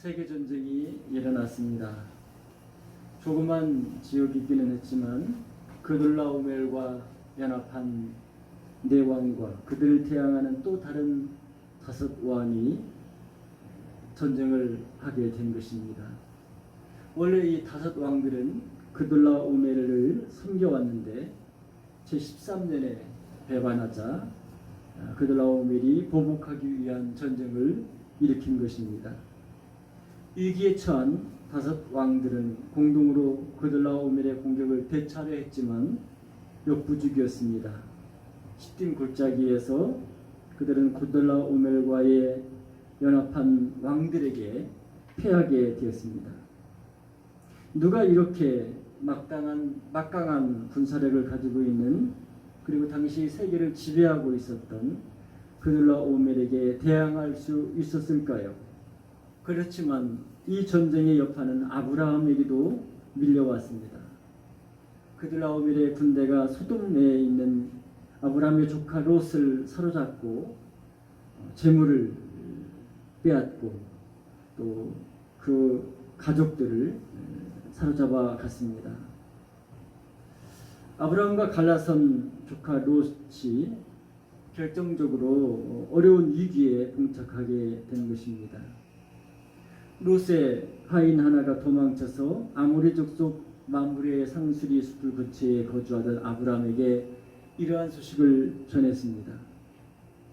세계전쟁이 일어났습니다. 조그만 지역이기는 했지만 그들라오멜과 연합한 네 왕과 그들을 대항하는 또 다른 5왕이 전쟁을 하게 된 것입니다. 원래 이 5왕들은 그들라오멜을 섬겨왔는데 제13년에 배반하자 그들라오멜이 보복하기 위한 전쟁을 일으킨 것입니다. 위기에 처한 5왕들은 공동으로 그들라오멜의 공격을 대차례 했지만 역부족이었습니다. 시딤 골짜기에서 그들은 그들라오멜과의 연합한 왕들에게 패하게 되었습니다. 누가 이렇게 막강한 군사력을 가지고 있는, 그리고 당시 세계를 지배하고 있었던 그들라오멜에게 대항할 수 있었을까요? 그렇지만 이 전쟁의 여파는 아브라함에게도 밀려왔습니다. 그들라오멜의 군대가 소돔에 있는 아브라함의 조카 롯을 사로잡고 재물을 빼앗고 또 그 가족들을 사로잡아 갔습니다. 아브라함과 갈라선 조카 롯이 결정적으로 어려운 위기에 봉착하게 된 것입니다. 롯의 하인 하나가 도망쳐서 아모리 족속 마므레의 상수리 숲을 근처에 거주하던 아브라함에게 이러한 소식을 전했습니다.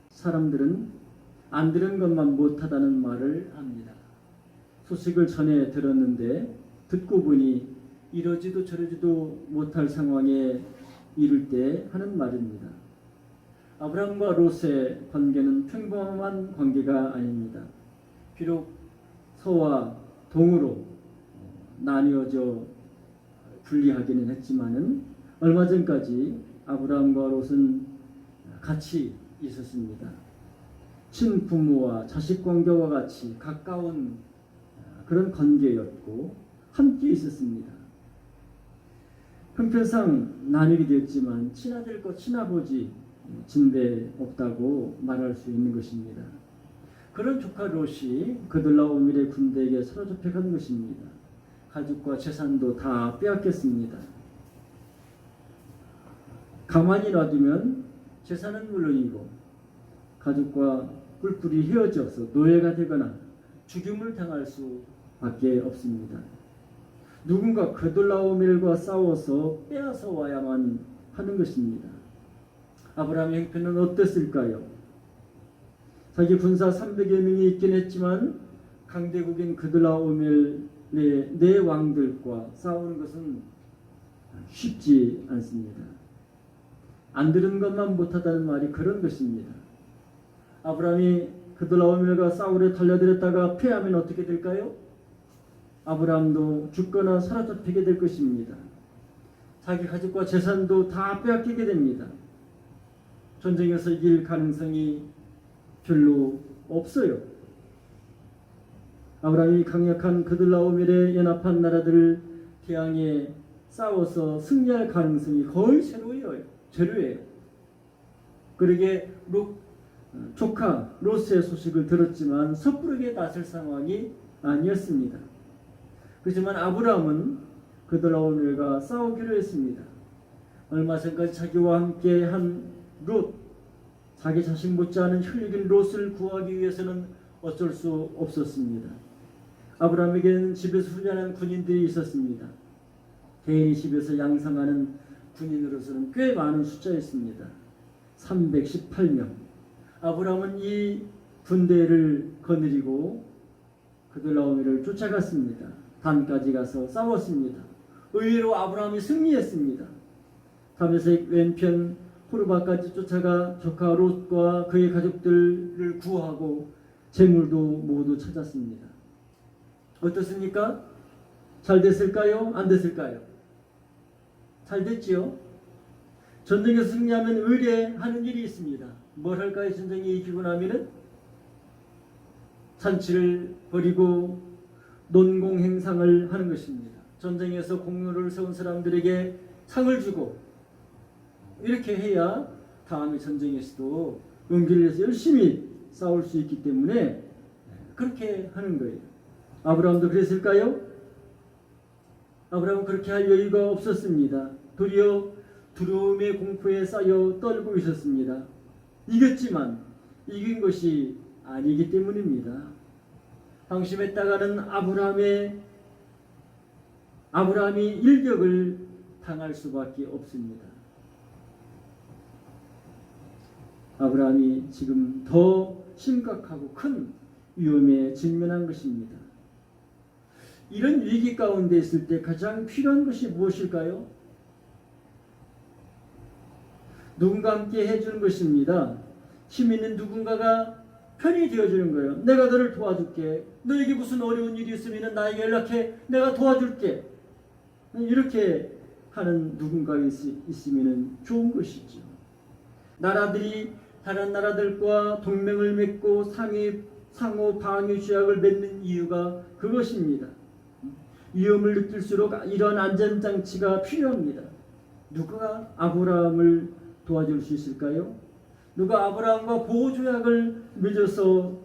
사람들은 안 들은 것만 못하다는 말을 합니다. 소식을 전해 들었는데 듣고 보니 이러지도 저러지도 못할 상황에 이를 때 하는 말입니다. 아브라함과 롯의 관계는 평범한 관계가 아닙니다. 비록 서와 동으로 나뉘어져 분리하기는 했지만은 얼마 전까지 아브라함과 롯은 같이 있었습니다. 친부모와 자식 관계와 같이 가까운 그런 관계였고 함께 있었습니다. 형편상 나뉘게 되었지만 친아들과 친아버지 진배 없다고 말할 수 있는 것입니다. 그런 조카 롯이 그들라오멜의 군대에게 사로잡혀 간 것입니다. 가족과 재산도 다 빼앗겼습니다. 가만히 놔두면 재산은 물론이고 가족과 뿔뿔이 헤어져서 노예가 되거나 죽임을 당할 수밖에 없습니다. 누군가 그들라오멜과 싸워서 빼앗아 와야만 하는 것입니다. 아브라함의 형편은 어땠을까요? 자기 군사 300여 명이 있긴 했지만 강대국인 그들라오멜의 네 왕들과 싸우는 것은 쉽지 않습니다. 안 들은 것만 못하다는 말이 그런 것입니다. 아브라함이 그들라오멜과 싸우려 달려들었다가 패하면 어떻게 될까요? 아브라함도 죽거나 사로잡히게 될 것입니다. 자기 가족과 재산도 다 빼앗기게 됩니다. 전쟁에서 이길 가능성이 별로 없어요. 아브라함이 강력한 그들라오멜의 연합한 나라들을 대항해 싸워서 승리할 가능성이 거의 제로예요. 그러게 조카 롯의 소식을 들었지만 섣부르게 나설 상황이 아니었습니다. 그렇지만 아브라함은 그들라오멜과 싸우기로 했습니다. 얼마 전까지 자기와 함께 한 롯, 자기 자식 못지않은 혈육인 롯을 구하기 위해서는 어쩔 수 없었습니다. 아브라함에게는 집에서 훈련한 군인들이 있었습니다. 개인이 집에서 양성하는 군인으로서는 꽤 많은 숫자였습니다. 318명. 아브라함은 이 군대를 거느리고 그들라오멜을 쫓아갔습니다. 단까지 가서 싸웠습니다. 의외로 아브라함이 승리했습니다. 다메섹 왼편 호르바까지 쫓아가 조카 롯과 그의 가족들을 구하고 재물도 모두 찾았습니다. 어떻습니까? 잘 됐을까요? 안 됐을까요? 잘 됐지요? 전쟁에서 승리하면 의뢰하는 일이 있습니다. 뭘 할까요? 전쟁이 이기고 나면은 잔치를 벌이고 논공행상을 하는 것입니다. 전쟁에서 공로를 세운 사람들에게 상을 주고 이렇게 해야 다음에 전쟁에서도 용기를 내서 열심히 싸울 수 있기 때문에 그렇게 하는 거예요. 아브라함도 그랬을까요? 아브라함은 그렇게 할 여유가 없었습니다. 도리어 두려움의 공포에 쌓여 떨고 있었습니다. 이겼지만 이긴 것이 아니기 때문입니다. 방심했다가는 아브라함이 일격을 당할 수밖에 없습니다. 아브라함이 지금 더 심각하고 큰 위험에 직면한 것입니다. 이런 위기 가운데 있을 때 가장 필요한 것이 무엇일까요? 누군가 함께 해주는 것입니다. 힘 있는 누군가가 편이 되어주는 거예요. 내가 너를 도와줄게. 너에게 무슨 어려운 일이 있으면 나에게 연락해. 내가 도와줄게. 이렇게 하는 누군가가 있으면 좋은 것이죠. 나라들이 다른 나라들과 동맹을 맺고 상호 방위 조약을 맺는 이유가 그것입니다. 위험을 느낄수록 이런 안전장치가 필요합니다. 누가 아브라함을 도와줄 수 있을까요? 누가 아브라함과 보호조약을 맺어서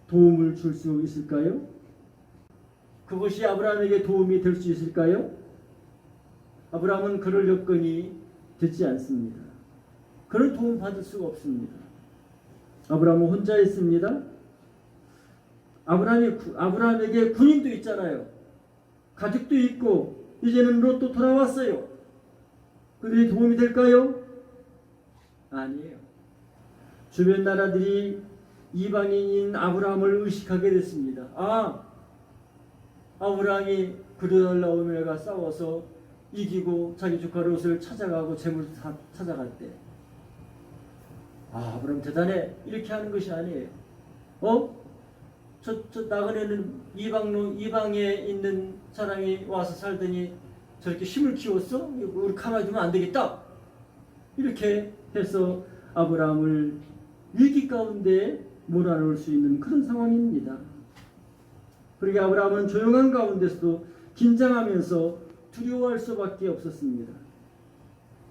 도움을 줄 수 있을까요? 그것이 아브라함에게 도움이 될 수 있을까요? 아브라함은 그럴 여건이 되지 않습니다. 그런 도움 받을 수가 없습니다. 아브라함은 혼자 있습니다. 아브라함에게 군인도 있잖아요. 가족도 있고 이제는 롯도 돌아왔어요. 그들이 도움이 될까요? 아니에요. 주변 나라들이 이방인인 아브라함을 의식하게 됐습니다. 아브라함이 그르달라오멜과 싸워서 이기고 자기 조카 롯을 찾아가고 재물 찾아갈 때 아브라함 대단해. 이렇게 하는 것이 아니에요. 저 나그네는 이방에 있는 사람이 와서 살더니 저렇게 힘을 키웠어? 우리 가만두면 안 되겠다. 이렇게 해서 아브라함을 위기 가운데 몰아넣을 수 있는 그런 상황입니다. 그러게 아브라함은 조용한 가운데서도 긴장하면서 두려워할 수밖에 없었습니다.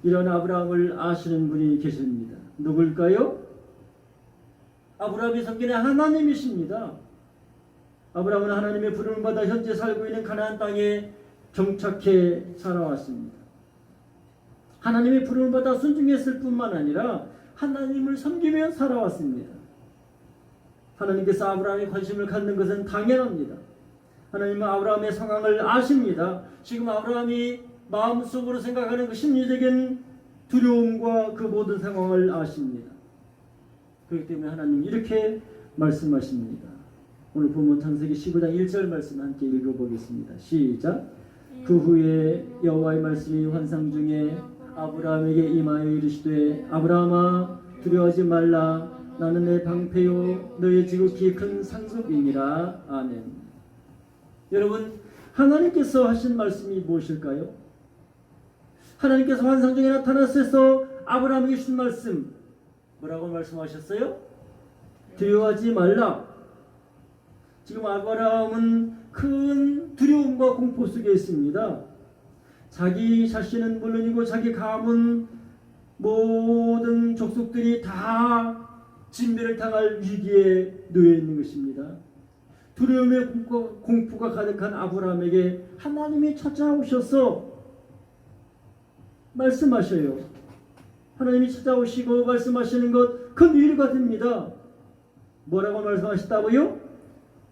이런 아브라함을 아시는 분이 계십니다. 누굴까요? 아브라함이 섬기는 하나님이십니다. 아브라함은 하나님의 부름을 받아 현재 살고 있는 가나안 땅에 정착해 살아왔습니다. 하나님의 부름을 받아 순종했을 뿐만 아니라 하나님을 섬기며 살아왔습니다. 하나님께서 아브라함의 관심을 갖는 것은 당연합니다. 하나님은 아브라함의 상황을 아십니다. 지금 아브라함이 마음속으로 생각하는 그 심리적인 두려움과 그 모든 상황을 아십니다. 그렇기 때문에 하나님 이렇게 말씀하십니다. 오늘 본문 창세기 15장 1절 말씀 함께 읽어보겠습니다. 시작. 그 후에 여호와의 말씀이 환상 중에 아브라함에게 임하여 이르시되 아브라함아 두려워하지 말라. 나는 내 방패요 너의 지극히 큰 상속이니라. 아멘. 여러분, 하나님께서 하신 말씀이 무엇일까요? 하나님께서 환상 중에 나타나셔서 아브라함에게 주신 말씀 뭐라고 말씀하셨어요? 두려워하지 말라. 지금 아브라함은 큰 두려움과 공포 속에 있습니다. 자기 자신은 물론이고 자기 가문 모든 족속들이 다 진멸을 당할 위기에 놓여 있는 것입니다. 두려움의 공포가 가득한 아브라함에게 하나님이 찾아오셔서 말씀하셔요. 하나님이 찾아오시고 말씀하시는 것 큰 위로가 됩니다. 뭐라고 말씀하셨다고요?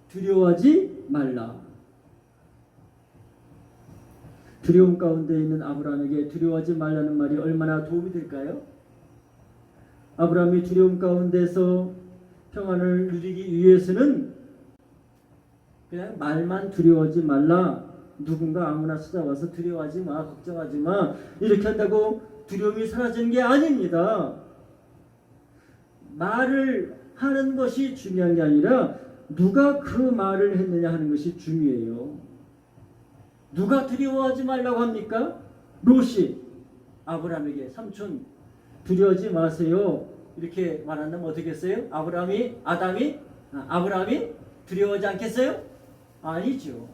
두려워하지 말라. 두려움 가운데 있는 아브라함에게 두려워하지 말라는 말이 얼마나 도움이 될까요? 아브라함이 두려움 가운데서 평안을 누리기 위해서는 그냥 말만 두려워하지 말라. 누군가 아무나 찾아와서 두려워하지 마, 걱정하지 마 이렇게 한다고 두려움이 사라지는 게 아닙니다. 말을 하는 것이 중요한 게 아니라 누가 그 말을 했느냐 하는 것이 중요해요. 누가 두려워하지 말라고 합니까? 롯이 아브라함에게 삼촌 두려워하지 마세요 이렇게 말한다면 어떻겠어요? 아브라함이 두려워하지 않겠어요? 아니죠.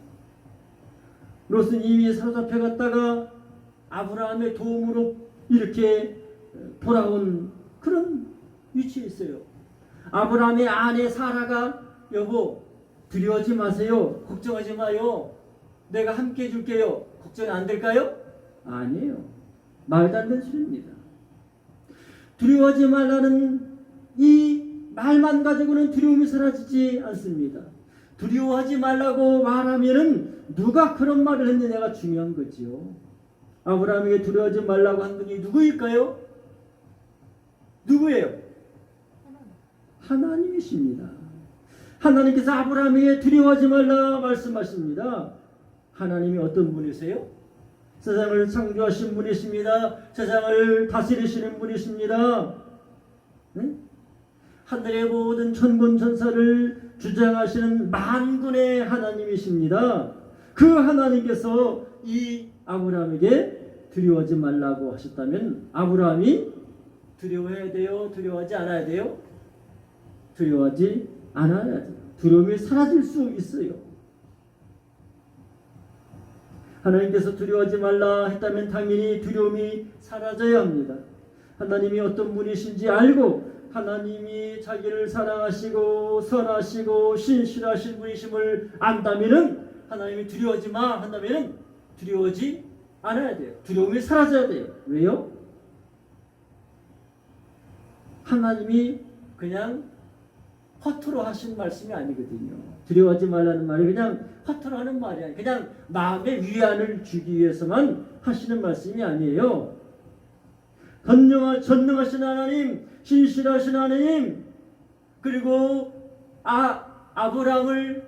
롯은 이미 사로잡혀 갔다가 아브라함의 도움으로 이렇게 돌아온 그런 위치에 있어요. 아브라함의 아내 사라가 여보 두려워하지 마세요. 걱정하지 마요. 내가 함께 해줄게요. 걱정이 안 될까요? 아니에요. 말도 안 되는 소리입니다. 두려워하지 말라는 이 말만 가지고는 두려움이 사라지지 않습니다. 두려워하지 말라고 말하면은 누가 그런 말을 했느냐가 중요한 거지요. 아브라함에게 두려워하지 말라고 한 분이 누구일까요? 누구예요? 하나님이십니다. 하나님께서 아브라함에게 두려워하지 말라 말씀하십니다. 하나님이 어떤 분이세요? 세상을 창조하신 분이십니다. 세상을 다스리시는 분이십니다. 네? 하늘의 모든 천군 천사를 주장하시는 만군의 하나님이십니다. 그 하나님께서 이 아브라함에게 두려워하지 말라고 하셨다면 아브라함이 두려워해야 돼요? 두려워하지 않아야 돼요? 두려워하지 않아야 돼요. 두려움이 사라질 수 있어요. 하나님께서 두려워하지 말라 했다면 당연히 두려움이 사라져야 합니다. 하나님이 어떤 분이신지 알고 하나님이 자기를 사랑하시고 선하시고 신실하신 분이심을 안다면은 하나님이 두려워하지 마 한다면은 두려워하지 않아야 돼요. 두려움이 사라져야 돼요. 왜요? 하나님이 그냥 허투루 하신 말씀이 아니거든요. 두려워하지 말라는 말이 그냥 허투루 하는 말이 아니에요. 그냥 마음의 위안을 주기 위해서만 하시는 말씀이 아니에요. 전능하신 하나님, 신실하신 하나님, 그리고 아브라함을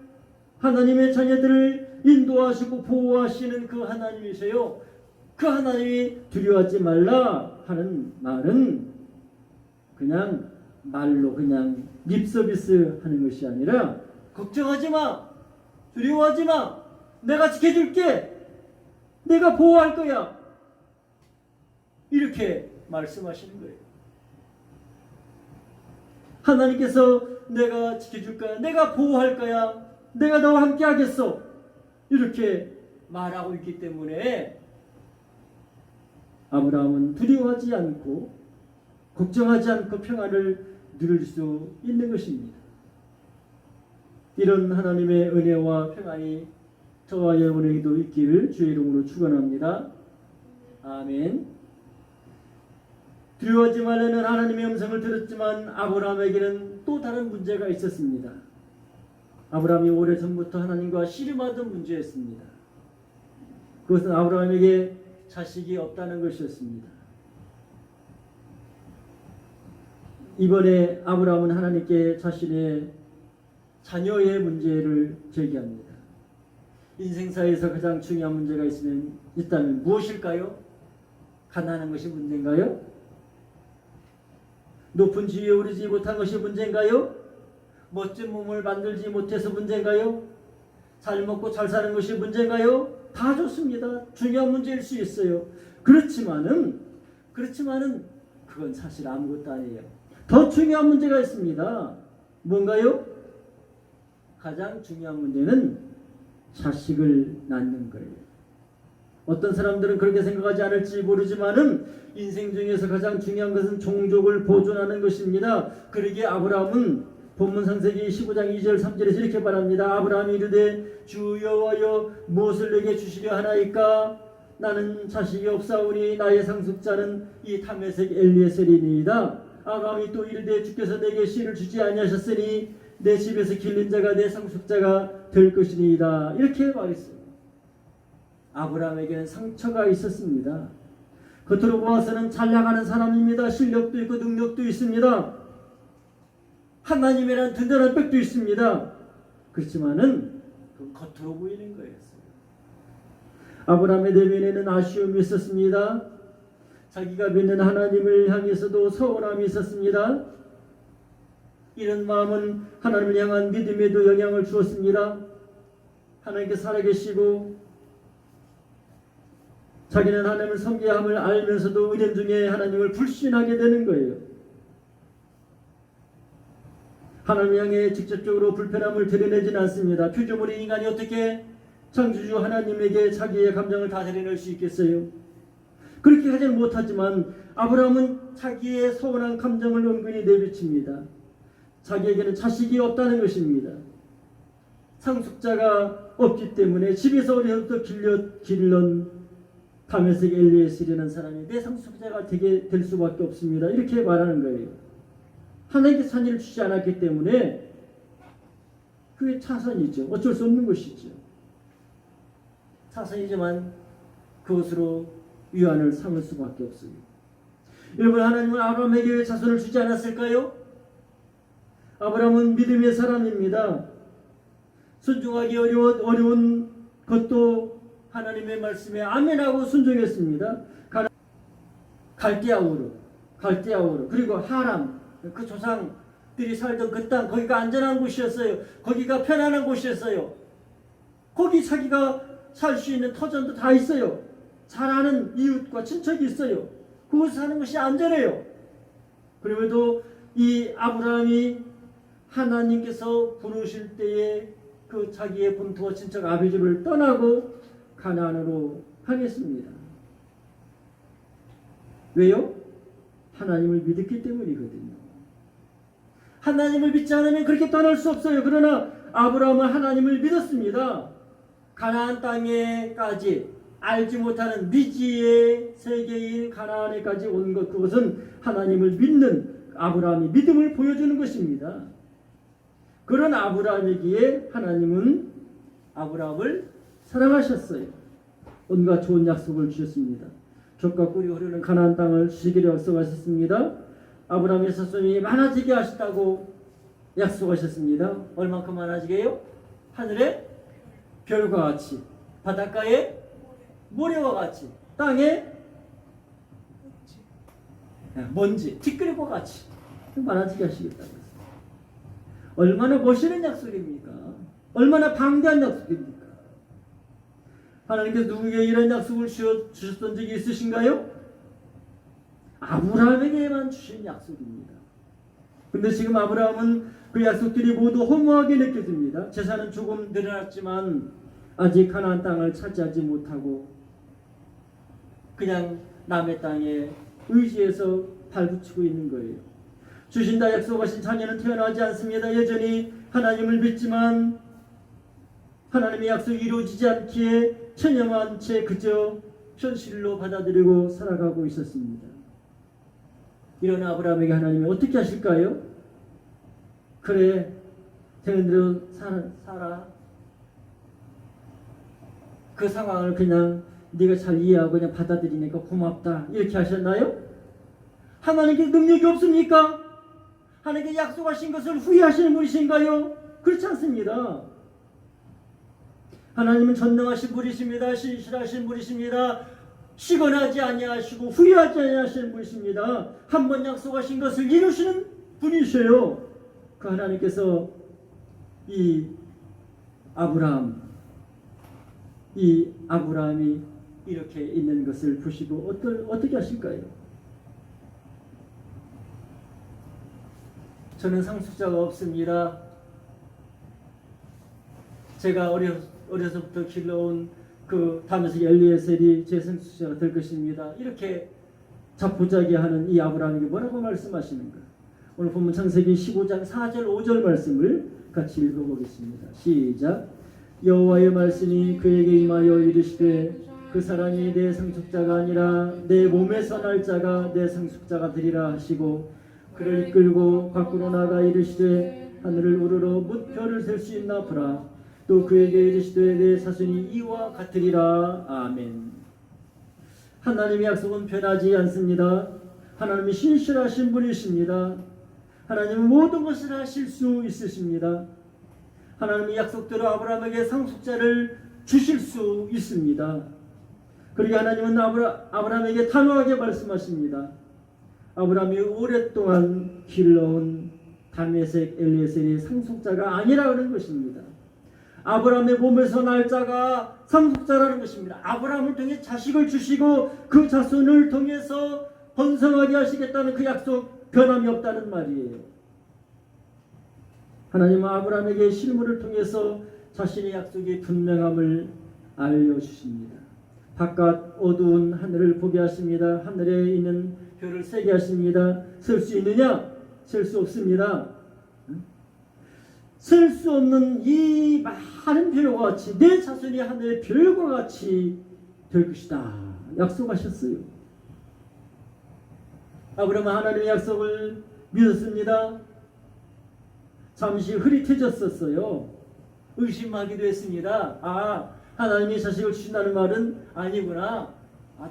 하나님의 자녀들을 인도하시고 보호하시는 그 하나님이세요. 그 하나님이 두려워하지 말라 하는 말은 그냥 말로 그냥 립서비스 하는 것이 아니라 걱정하지 마, 두려워하지 마, 내가 지켜줄게, 내가 보호할 거야, 이렇게 말씀하시는 거예요. 하나님께서 내가 지켜줄 거야, 내가 보호할 거야, 내가 너와 함께 하겠어, 이렇게 말하고 있기 때문에 아브라함은 두려워하지 않고 걱정하지 않고 평안을 누릴 수 있는 것입니다. 이런 하나님의 은혜와 평안이 저와 여러분에게도 있기를 주의 이름으로 축원합니다. 아멘. 두려워하지 말라는 하나님의 음성을 들었지만 아브라함에게는 또 다른 문제가 있었습니다. 아브라함이 오래전부터 하나님과 씨름하던 문제였습니다. 그것은 아브라함에게 자식이 없다는 것이었습니다. 이번에 아브라함은 하나님께 자신의 자녀의 문제를 제기합니다. 인생사에서 가장 중요한 문제가 있다면 무엇일까요? 가난한 것이 문제인가요? 높은 지위에 오르지 못한 것이 문제인가요? 멋진 몸을 만들지 못해서 문제인가요? 잘 먹고 잘 사는 것이 문제인가요? 다 좋습니다. 중요한 문제일 수 있어요. 그렇지만은 그건 사실 아무것도 아니에요. 더 중요한 문제가 있습니다. 뭔가요? 가장 중요한 문제는 자식을 낳는 거예요. 어떤 사람들은 그렇게 생각하지 않을지 모르지만은 인생 중에서 가장 중요한 것은 종족을 보존하는 것입니다. 그러기에 아브라함은 본문 창세기 15장 2절 3절에서 이렇게 말합니다. 아브라함이 이르되 주 여호와여 무엇을 내게 주시려 하나이까? 나는 자식이 없사오니 나의 상속자는 이 다메섹 엘리에셀이니이다. 아브라함이 또 이르되 주께서 내게 씨를 주지 아니하셨으니 내 집에서 길른 자가 내 상속자가 될 것이니이다. 이렇게 말했어요. 아브라함에게는 상처가 있었습니다. 겉으로 보아서는 잘 나가는 사람입니다. 실력도 있고 능력도 있습니다. 하나님이란 든든한 백도 있습니다. 그렇지만은 그 겉으로 보이는 거였어요. 아브라함의 내면에는 아쉬움이 있었습니다. 자기가 믿는 하나님을 향해서도 서운함이 있었습니다. 이런 마음은 하나님을 향한 믿음에도 영향을 주었습니다. 하나님께서 살아계시고 자기는 하나님을 섬겨야 함을 알면서도 의뢰 중에 하나님을 불신하게 되는 거예요. 하나님 향해 직접적으로 불편함을 드러내지는 않습니다. 피조물인 인간이 어떻게 창조주 하나님에게 자기의 감정을 다 드러낼 수 있겠어요? 그렇게 하지는 못하지만 아브라함은 자기의 서운한 감정을 은근히 내비칩니다. 자기에게는 자식이 없다는 것입니다. 상속자가 없기 때문에 집에서 어려서부터 길런 다메섹 엘리에셀이라는 사람이 내 상속자가 될 수밖에 없습니다. 이렇게 말하는 거예요. 하나님께서 자녀를 주지 않았기 때문에 그게 차선이죠. 어쩔 수 없는 것이죠. 차선이지만 그것으로 위안을 삼을 수밖에 없어요. 여러분, 하나님은 아브라함에게 왜 자손을 주지 않았을까요? 아브라함은 믿음의 사람입니다. 순종하기 어려운 것도 하나님의 말씀에 아멘하고 순종했습니다. 갈대아우르 그리고 하람, 그 조상들이 살던 그 땅, 거기가 안전한 곳이었어요. 거기가 편안한 곳이었어요. 거기 자기가 살 수 있는 터전도 다 있어요. 잘 아는 이웃과 친척이 있어요. 그곳에 사는 것이 안전해요. 그럼에도 이 아브라함이 하나님께서 부르실 때에 그 자기의 본토와 친척 아비집을 떠나고 가나안으로 향했습니다. 왜요? 하나님을 믿었기 때문이거든요. 하나님을 믿지 않으면 그렇게 떠날 수 없어요. 그러나 아브라함은 하나님을 믿었습니다. 가나안 땅에까지 알지 못하는 미지의 세계인 가나안에까지 온 것, 그것은 하나님을 믿는 아브라함이 믿음을 보여주는 것입니다. 그런 아브라함이기에 하나님은 아브라함을 사랑하셨어요. 온갖 좋은 약속을 주셨습니다. 젖과 꿀이 흐르는 가나안 땅을 주시기로 약속하셨습니다. 아브라함의 자손이 많아지게 하셨다고 약속하셨습니다. 얼만큼 많아지게요? 하늘의 별과 같이, 바닷가의 모래와 같이, 땅의 먼지, 티끌과 같이 많아지게 하시겠다고 했습니다. 얼마나 멋있는 약속입니까? 얼마나 방대한 약속입니까? 하나님께서 누구에게 이런 약속을 주셨던 적이 있으신가요? 아브라함에게만 주신 약속입니다. 근데 지금 아브라함은 그 약속들이 모두 허무하게 느껴집니다. 재산은 조금 늘어났지만 아직 가나안 땅을 차지하지 못하고 그냥 남의 땅에 의지해서 발붙이고 있는 거예요. 주신다 약속하신 자녀는 태어나지 않습니다. 여전히 하나님을 믿지만 하나님의 약속이 이루어지지 않기에 체념한 채 그저 현실로 받아들이고 살아가고 있었습니다. 이런 아브라함에게 하나님이 어떻게 하실까요? 그래, 되는 대로 살아. 그 상황을 그냥 네가 잘 이해하고 그냥 받아들이니까 고맙다, 이렇게 하셨나요? 하나님께 능력이 없습니까? 하나님께 약속하신 것을 후회하시는 분이신가요? 그렇지 않습니다. 하나님은 전능하신 분이십니다. 신실하신 분이십니다. 시건하지 아니하시고 후회하지 아니하시는 분이십니다. 한 번 약속하신 것을 이루시는 분이셔요. 그 하나님께서 이 아브라함이 이렇게 있는 것을 보시고 어떻게 하실까요? 저는 상속자가 없습니다. 제가 어려서부터 길러온 그 다메섹 엘리에셀이 제 상속자가 될 것입니다. 이렇게 자포자기하는 이 아브라함에게 뭐라고 말씀하시는가? 오늘 본문 창세기 15장 4절 5절 말씀을 같이 읽어보겠습니다. 시작. 여호와의 말씀이 그에게 임하여 이르시되 그 사람이 내 상속자가 아니라 내 몸에서 날 자가 내 상속자가 되리라 하시고 그를 이끌고 밖으로 나가 이르시되 하늘을 우러러 뭇 별을 셀 수 있나 보라. 또 그에게 이르시되 내 자손이 이와 같으리라. 아멘. 하나님의 약속은 변하지 않습니다. 하나님이 신실하신 분이십니다. 하나님은 모든 것을 하실 수 있으십니다. 하나님의 약속대로 아브라함에게 상속자를 주실 수 있습니다. 그러게 하나님은 아브라함에게 단호하게 말씀하십니다. 아브라함이 오랫동안 길러온 다메섹 엘리에셀이 상속자가 아니라는 것입니다. 아브라함의 몸에서 날 자가 상속자라는 것입니다. 아브라함을 통해 자식을 주시고 그 자손을 통해서 번성하게 하시겠다는 그 약속, 변함이 없다는 말이에요. 하나님은 아브라함에게 실물을 통해서 자신의 약속의 분명함을 알려주십니다. 바깥 어두운 하늘을 보게 하십니다. 하늘에 있는 별을 세게 하십니다. 셀 수 있느냐? 셀 수 없습니다. 셀 수 없는 이 많은 별과 같이 내 자손이 하늘의 별과 같이 될 것이다 약속하셨어요. 아브라함은 하나님의 약속을 믿었습니다. 잠시 흐릿해졌었어요. 의심하기도 했습니다. 하나님이 자식을 주신다는 말은 아니구나.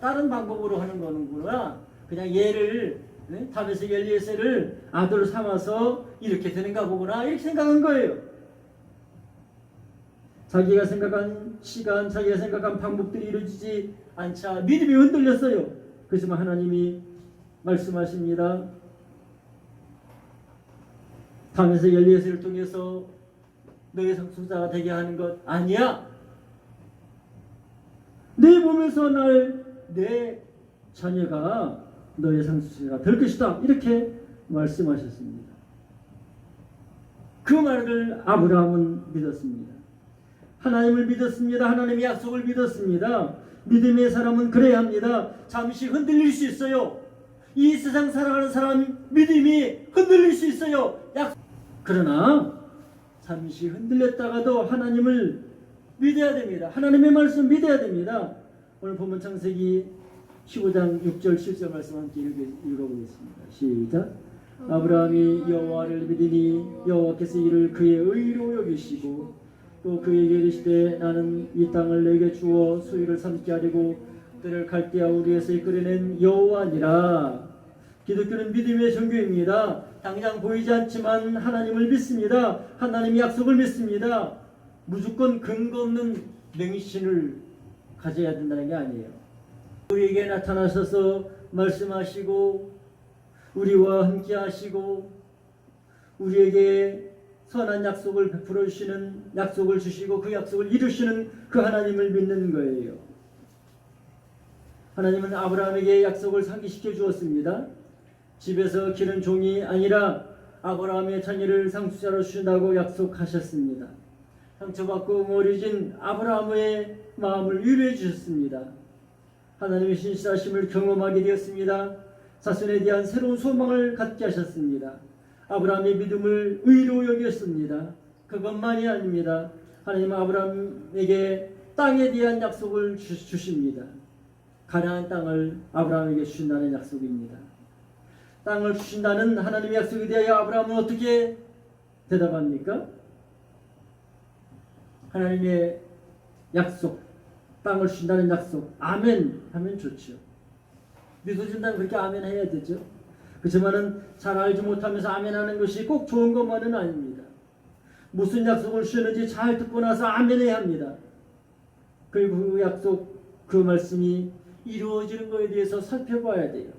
다른 방법으로 하는 거는구나. 그냥 얘를 다메섹 엘리에셀을 아들로 삼아서 이렇게 되는가 보구나 이렇게 생각한 거예요. 자기가 생각한 시간, 자기가 생각한 방법들이 이루어지지 않자 믿음이 흔들렸어요. 그렇지만 하나님이 말씀하십니다. 다메섹 엘리에셀을 통해서 너의 상속자가 되게 하는 것 아니야. 내 몸에서 내 자녀가 너의 상속자가 될 것이다. 이렇게 말씀하셨습니다. 그 말을 아브라함은 믿었습니다. 하나님을 믿었습니다. 하나님의 약속을 믿었습니다. 믿음의 사람은 그래야 합니다. 잠시 흔들릴 수 있어요. 이 세상 살아가는 사람 믿음이 흔들릴 수 있어요. 그러나 잠시 흔들렸다가도 하나님을 믿어야 됩니다. 하나님의 말씀 믿어야 됩니다. 오늘 보면 창세기 15장 6절 7절 말씀 함께 읽어보겠습니다. 시작. 아브라함이 여호와를 믿으니 여호와께서 이를 그의 의로 여기시고 또 그에게 이르시되 나는 이 땅을 내게 주어 소유를 삼게 하려고 그를 갈대아 우리에서 이끌어낸 여호와니라. 기독교는 믿음의 종교입니다. 당장 보이지 않지만 하나님을 믿습니다. 하나님의 약속을 믿습니다. 무조건 근거 없는 맹신을 가져야 된다는 게 아니에요. 우리에게 나타나셔서 말씀하시고 우리와 함께 하시고 우리에게 선한 약속을 베풀어 주시는 약속을 주시고 그 약속을 이루시는 그 하나님을 믿는 거예요. 하나님은 아브라함에게 약속을 상기시켜 주었습니다. 집에서 기른 종이 아니라 아브라함의 자녀를 상속자로 주신다고 약속하셨습니다. 상처받고 머리진 아브라함의 마음을 위로해 주셨습니다. 하나님의 신실하심을 경험하게 되었습니다. 자손에 대한 새로운 소망을 갖게 하셨습니다. 아브라함의 믿음을 의로 여겼습니다. 그것만이 아닙니다. 하나님은 아브라함에게 땅에 대한 약속을 주십니다. 가나안 땅을 아브라함에게 주신다는 약속입니다. 땅을 주신다는 하나님의 약속에 대하여 아브라함은 어떻게 대답합니까? 하나님의 약속, 땅을 주신다는 약속, 아멘 하면 좋죠. 믿어준다면 그렇게 아멘 해야 되죠. 그렇지만은 잘 알지 못하면서 아멘 하는 것이 꼭 좋은 것만은 아닙니다. 무슨 약속을 주셨는지 잘 듣고 나서 아멘 해야 합니다. 그리고 그 약속, 그 말씀이 이루어지는 것에 대해서 살펴봐야 돼요.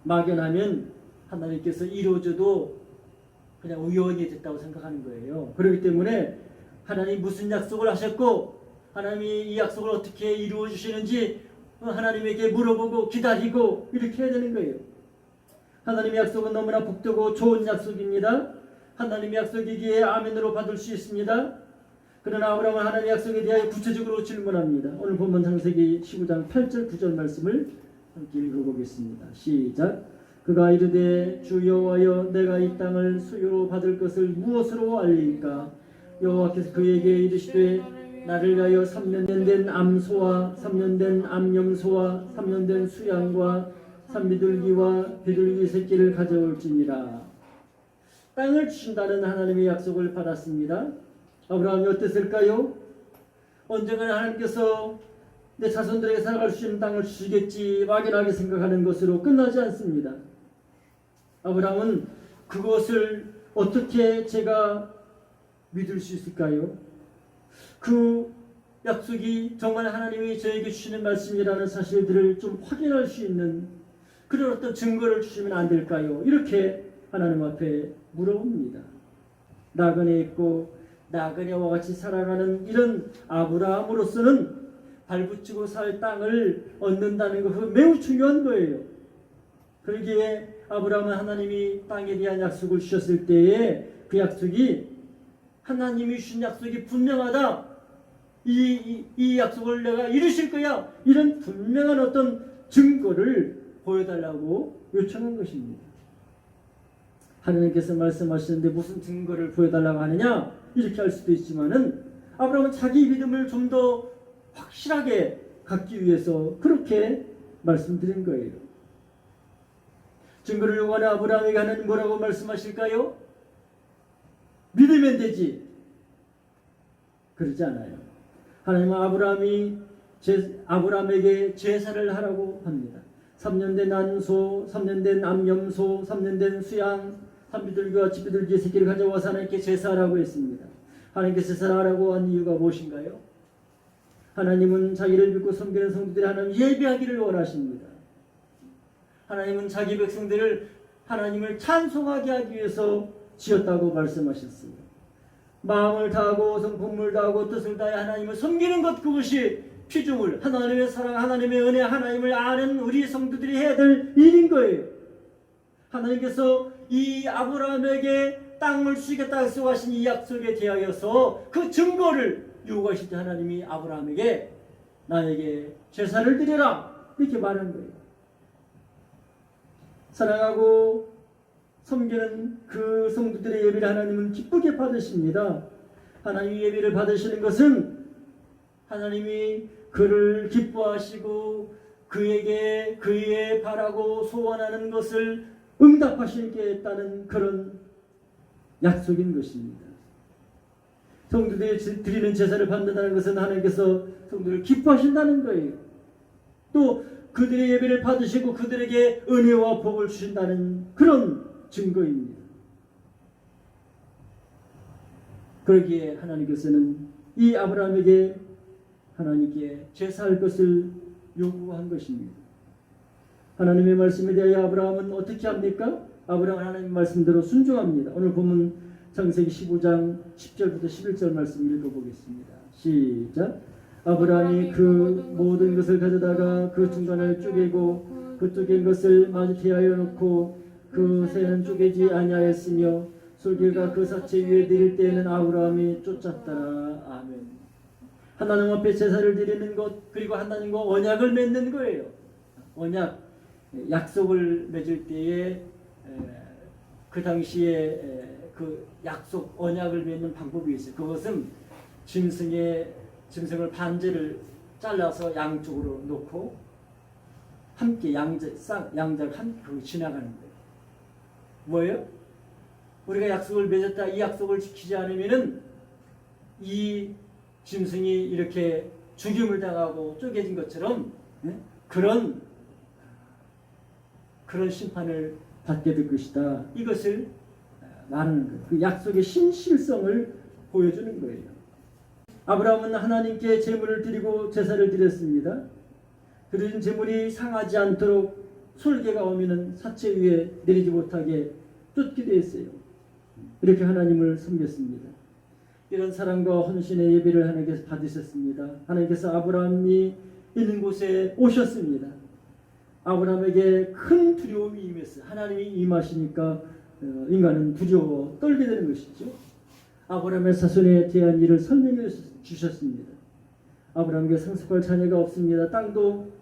막연하면 하나님께서 이루어져도 그냥 우연히 됐다고 생각하는 거예요. 그렇기 때문에 하나님이 무슨 약속을 하셨고 하나님이 이 약속을 어떻게 이루어 주시는지 하나님에게 물어보고 기다리고 이렇게 해야 되는 거예요. 하나님의 약속은 너무나 복되고 좋은 약속입니다. 하나님의 약속이기에 아멘으로 받을 수 있습니다. 그러나 아브라함은 하나님의 약속에 대하여 구체적으로 질문합니다. 오늘 본문 창세기 15장 8절 9절 말씀을 함께 읽어보겠습니다. 시작. 그가 이르되 주 여호와여 내가 이 땅을 소유로 받을 것을 무엇으로 알리까? 여호와께서 그에게 이르시되 나를 위하여 3년 된 암소와 3년 된 암염소와 3년 된 수양과 산비둘기와 비둘기 새끼를 가져올지니라. 땅을 주신다는 하나님의 약속을 받았습니다. 아브라함이 어땠을까요? 언젠가 하나님께서 내 자손들에게 살아갈 수 있는 땅을 주시겠지 막연하게 생각하는 것으로 끝나지 않습니다. 아브라함은 그것을 어떻게 제가 믿을 수 있을까요? 그 약속이 정말 하나님이 저에게 주시는 말씀이라는 사실들을 좀 확인할 수 있는 그런 어떤 증거를 주시면 안 될까요? 이렇게 하나님 앞에 물어봅니다. 나그네 있고 나그네와 같이 살아가는 이런 아브라함으로서는 발붙이고 살 땅을 얻는다는 것은 매우 중요한 거예요. 그러기에 아브라함은 하나님이 땅에 대한 약속을 주셨을 때에 그 약속이 하나님이 주신 약속이 분명하다. 이 약속을 내가 이루실 거야. 이런 분명한 어떤 증거를 보여달라고 요청한 것입니다. 하나님께서 말씀하시는데 무슨 증거를 보여달라고 하느냐? 이렇게 할 수도 있지만은 아브라함은 자기 믿음을 좀 더 확실하게 갖기 위해서 그렇게 말씀드린 거예요. 증거를 요구하는 아브라함에게 하나님 뭐라고 말씀하실까요? 믿으면 되지. 그러지 않아요. 하나님은 아브라함에게 제사를 하라고 합니다. 3년 된 안소, 3년 된 암염소, 3년 된 수양, 산비둘기와 집비둘기의 새끼를 가져와서 하나님께 제사하라고 했습니다. 하나님께서 제사하라고 한 이유가 무엇인가요? 하나님은 자기를 믿고 섬기는 성도들이 하나님 예배하기를 원하십니다. 하나님은 자기 백성들을 하나님을 찬송하게 하기 위해서 지었다고 말씀하셨습니다. 마음을 다하고 성품을 다하고 뜻을 다해 하나님을 섬기는 것, 그것이 피조물, 하나님의 사랑, 하나님의 은혜, 하나님을 아는 우리 성도들이 해야 될 일인 거예요. 하나님께서 이 아브라함에게 땅을 주시겠다 약속하신 이 약속에 대하여서 그 증거를 요구하실 때 하나님이 아브라함에게 나에게 제사를 드려라 이렇게 말한 거예요. 사랑하고 섬기는 그 성도들의 예배를 하나님은 기쁘게 받으십니다. 하나님의 예배를 받으시는 것은 하나님이 그를 기뻐하시고 그에게 그의 바라고 소원하는 것을 응답하시겠다는 그런 약속인 것입니다. 성도들이 드리는 제사를 받는다는 것은 하나님께서 성도를 기뻐하신다는 거예요. 또 그들의 예배를 받으시고 그들에게 은혜와 복을 주신다는 그런 증거입니다. 그러기에 하나님께서는 이 아브라함에게 하나님께 제사할 것을 요구한 것입니다. 하나님의 말씀에 대하여 아브라함은 어떻게 합니까? 아브라함은 하나님의 말씀대로 순종합니다. 오늘 보면 창세기 15장 10절부터 11절 말씀 읽어보겠습니다. 시작. 아브라함이 그 모든 것을 가져다가 그 중간을 쪼개고 그 쪼갠 것을 마주 대하여 놓고 그 새는 쪼개지 아니하였으며 솔개가 그 사체 위에 내릴 때에는 아브라함이 쫓았더라. 아멘. 하나님 앞에 제사를 드리는 것, 그리고 하나님과 언약을 맺는 거예요. 언약, 약속을 맺을 때에 그 당시에 그 약속, 언약을 맺는 방법이 있어요. 그것은 짐승을 반지를 잘라서 양쪽으로 놓고 함께 양자가 함께 지나가는 거예요. 뭐예요? 우리가 약속을 맺었다, 이 약속을 지키지 않으면은 이 짐승이 이렇게 죽임을 당하고 쪼개진 것처럼 그런 심판을 받게 될 것이다. 이것을 말하는 거예요. 그 약속의 신실성을 보여주는 거예요. 아브라함은 하나님께 제물을 드리고 제사를 드렸습니다. 드린 제물이 상하지 않도록 솔개가 오면은 사체 위에 내리지 못하게 쫓기도 했어요. 이렇게 하나님을 섬겼습니다. 이런 사랑과 헌신의 예배를 하나님께서 받으셨습니다. 하나님께서 아브라함이 있는 곳에 오셨습니다. 아브라함에게 큰 두려움이 임했어요. 하나님이 임하시니까 인간은 두려워 떨게 되는 것이죠. 아브라함의 자손에 대한 일을 설명해 주셨습니다. 아브라함에게 상속할 자녀가 없습니다. 땅도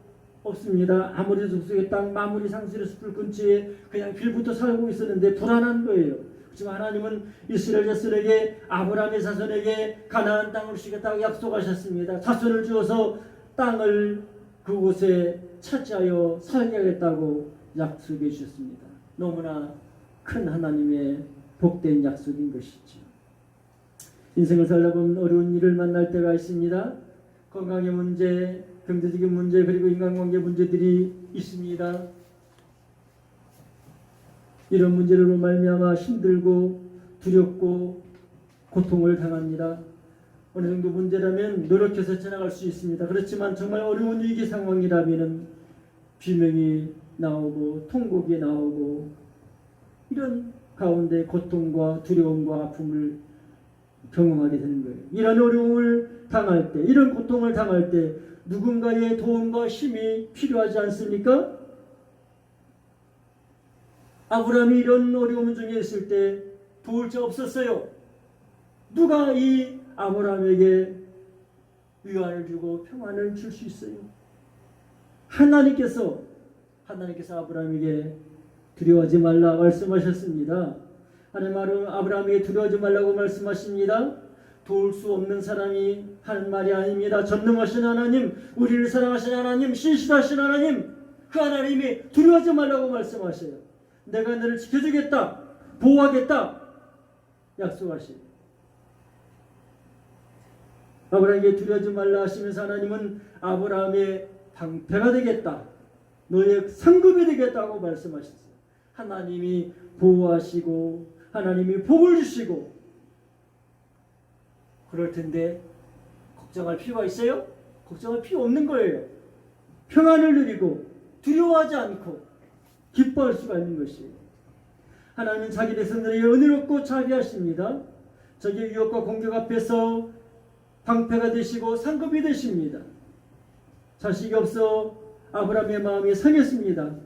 없습니다. 아무리 족속의 땅 마무리 상수의 숲을 근처에 그냥 빌부터 살고 있었는데 불안한 거예요. 그렇지만 하나님은 이스라엘 자손에게 아브라함의 자손에게 가나안 땅을 주시겠다고 약속하셨습니다. 자손을 주어서 땅을 그곳에 차지하여 살게 하겠다고 약속해 주셨습니다. 너무나 큰 하나님의 복된 약속인 것이죠. 인생을 살다 보면 어려운 일을 만날 때가 있습니다. 건강의 문제, 경제적인 문제, 그리고 인간관계 문제들이 있습니다. 이런 문제로 말미암아 힘들고 두렵고 고통을 당합니다. 어느 정도 문제라면 노력해서 지나갈 수 있습니다. 그렇지만 정말 어려운 위기 상황이라면 비명이 나오고 통곡이 나오고 이런 가운데 고통과 두려움과 아픔을 경험하게 되는 거예요. 이런 어려움을 당할 때, 이런 고통을 당할 때 누군가의 도움과 힘이 필요하지 않습니까? 아브라함이 이런 어려움 중에 있을 때 도울 자 없었어요. 누가 이 아브라함에게 위안을 주고 평안을 줄 수 있어요? 하나님께서 아브라함에게 두려워하지 말라 말씀하셨습니다. 하나님 아브라함에게 두려워하지 말라고 말씀하십니다. 도울 수 없는 사람이 하는 말이 아닙니다. 전능하신 하나님, 우리를 사랑하신 하나님, 신실하신 하나님, 그 하나님이 두려워하지 말라고 말씀하셔요. 내가 너를 지켜주겠다, 보호하겠다 약속하시요. 아브라함에게 두려워하지 말라 하시면서 하나님은 아브라함의 방패가 되겠다, 너의 상급이 되겠다고 말씀하셨어요. 하나님이 보호하시고 하나님이 복을 주시고 그럴 텐데 걱정할 필요가 있어요? 걱정할 필요 없는 거예요. 평안을 누리고 두려워하지 않고 기뻐할 수가 있는 것이에요. 하나님은 자기 백성들에게 은혜롭고 자비하십니다. 적의 위협과 공격 앞에서 방패가 되시고 상급이 되십니다. 자식이 없어 아브라함의 마음이 상했습니다.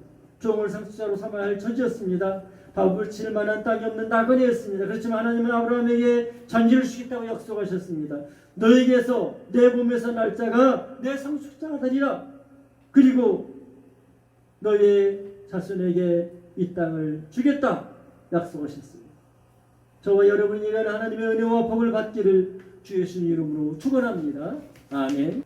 종을 상속자로 삼아야 할 처지였습니다. 밥을 칠 만한 땅이 없는 나그네였습니다. 그렇지만 하나님은 아브라함에게 잔지를 주겠다고 약속하셨습니다. 너에게서 내 몸에서 날 자가 내 상속자가 되리라. 그리고 너의 자손에게 이 땅을 주겠다 약속하셨습니다. 저와 여러분이 하나님의 은혜와 복을 받기를 주 예수님 이름으로 축원합니다. 아멘.